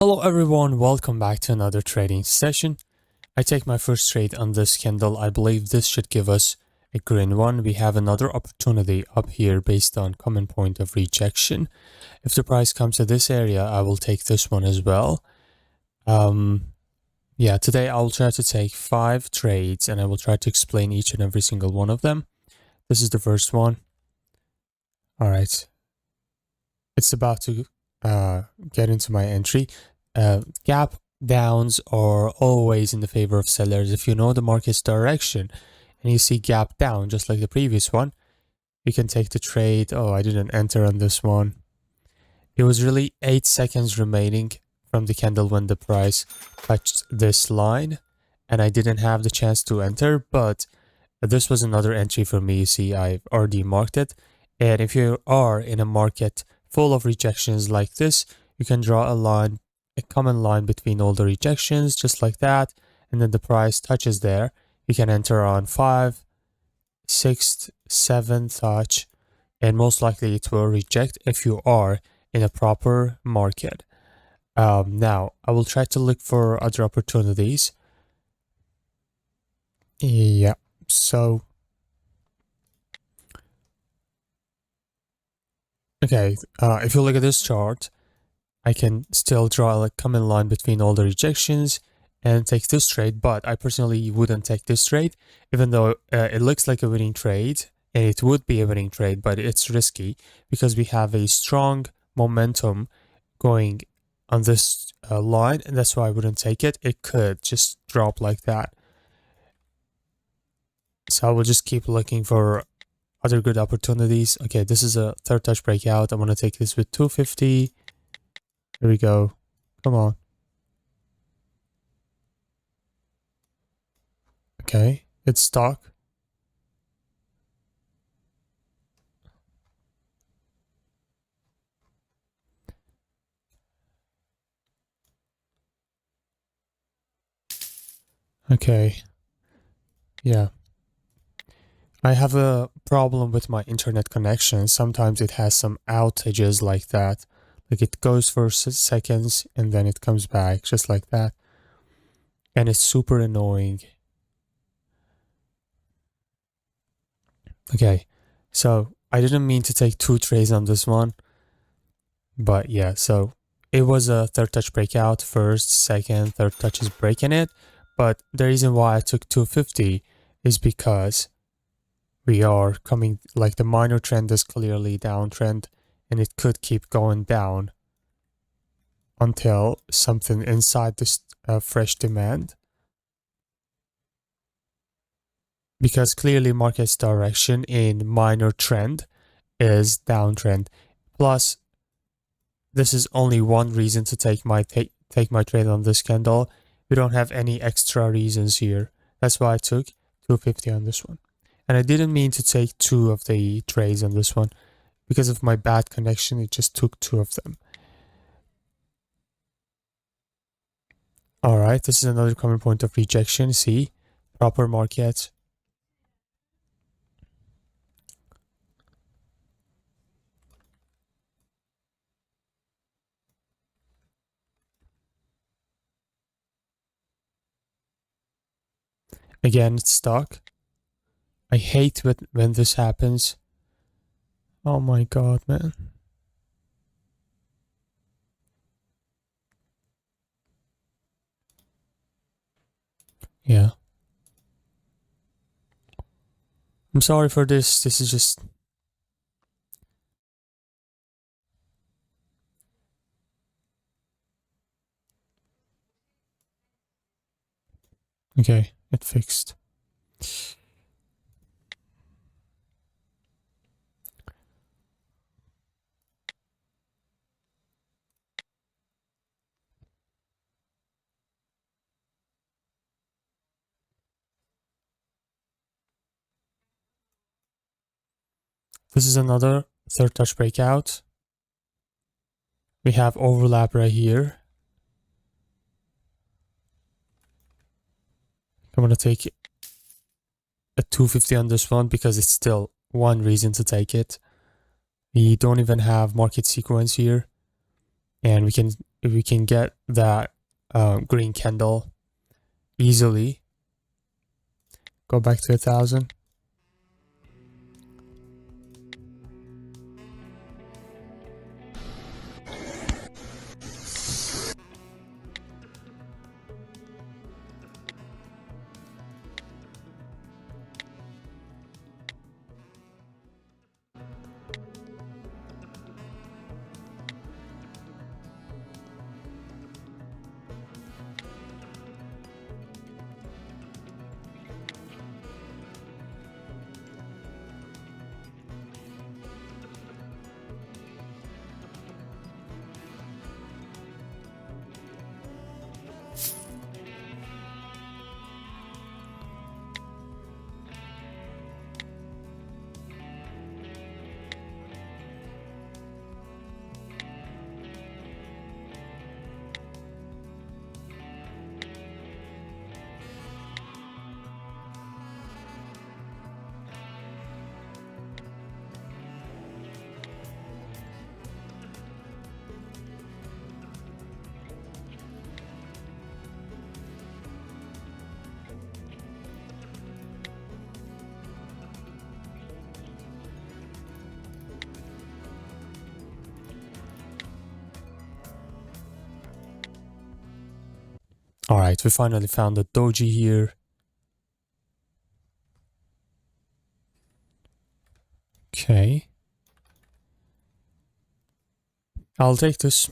Hello everyone, welcome back to another trading session. I take my first trade on this candle. I believe this should give us a green one. We have another opportunity up here based on common point of rejection. If the price comes to this area, I will take this one as well. Today I will try to take 5 trades and I will try to explain each and every single one of them. This is the first one. All right. It's about to get into my entry. Gap downs are always in the favor of sellers. If you know the market's direction and you see gap down just like the previous one, you can take the trade. Oh, I didn't enter on this one. It was really 8 seconds remaining from the candle when the price touched this line and I didn't have the chance to enter, but this was another entry for me. You see, I've already marked it. And if you are in a market full of rejections like this, you can draw a line, a common line between all the rejections, just like that, and then the price touches there. You can enter on 5, 6, 7 touch, and most likely it will reject if you are in a proper market. Now, I will try to look for other opportunities. Yeah, so... Okay, if you look at this chart, I can still draw a common line between all the rejections and take this trade, but I personally wouldn't take this trade, even though it looks like a winning trade, and it would be a winning trade, but it's risky because we have a strong momentum going on this line, and that's why I wouldn't take it. It could just drop like that. So I will just keep looking for other good opportunities. Okay, this is a third touch breakout. I'm going to take this with 250. Here we go. Come on. Okay, it's stuck. Okay. Yeah. I have a problem with my internet connection. Sometimes it has some outages like that. Like it goes for seconds and then it comes back just like that. And it's super annoying. Okay, so I didn't mean to take 2 trades on this one. But yeah, so it was a third touch breakout. First, second, third touch is breaking it. But the reason why I took 250 is because we are coming, like the minor trend is clearly downtrend and it could keep going down until something inside this fresh demand. Because clearly market's direction in minor trend is downtrend. Plus, this is only one reason to take my trade on this candle. We don't have any extra reasons here. That's why I took 250 on this one. And I didn't mean to take 2 of the trades on this one. Because of my bad connection, it just took 2 of them. Alright, this is another common point of rejection. See? Proper market. Again, it's stuck. I hate when this happens. Oh my god, man. Yeah. I'm sorry for this. This is just... Okay, it fixed. This is another third touch breakout. We have overlap right here. I'm gonna take a 250 on this one because it's still one reason to take it. We don't even have market sequence here. And we can if we can get that green candle easily, go back to 1,000. All right, we finally found the doji here. Okay. I'll take this.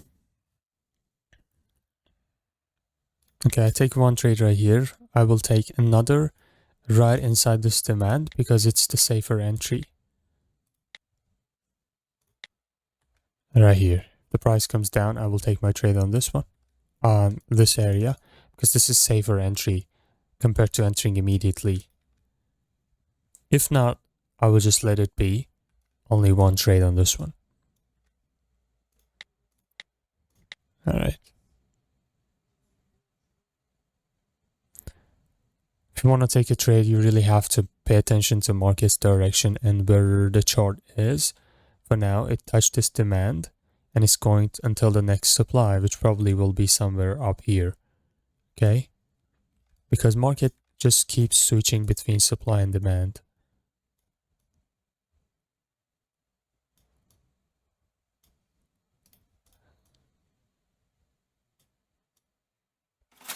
Okay, I take one trade right here. I will take another right inside this demand because it's the safer entry. Right here. The price comes down, I will take my trade on this one, on this area, because this is safer entry compared to entering immediately. If not, I will just let it be. Only one trade on this one. All right. If you want to take a trade, you really have to pay attention to market's direction and where the chart is. For now, it touched this demand and it's going until the next supply, which probably will be somewhere up here. Okay? Because market just keeps switching between supply and demand.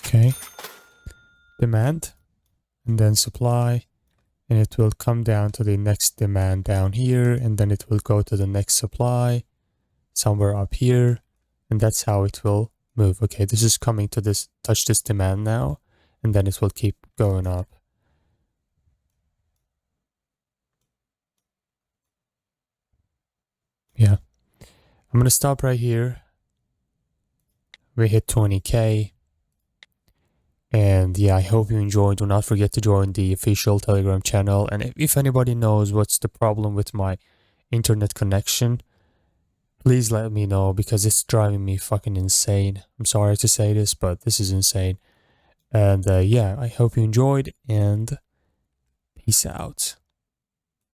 Okay? Demand and then supply, and it will come down to the next demand down here, and then it will go to the next supply somewhere up here, and that's how it will move. Okay, this is coming to this, touch this demand now, and then it will keep going up. Yeah, I'm gonna stop right here. We hit 20k. And yeah, I hope you enjoyed. Do not forget to join the official Telegram channel. And if anybody knows what's the problem with my internet connection, please let me know because it's driving me fucking insane. I'm sorry to say this, but this is insane. And yeah, I hope you enjoyed and peace out.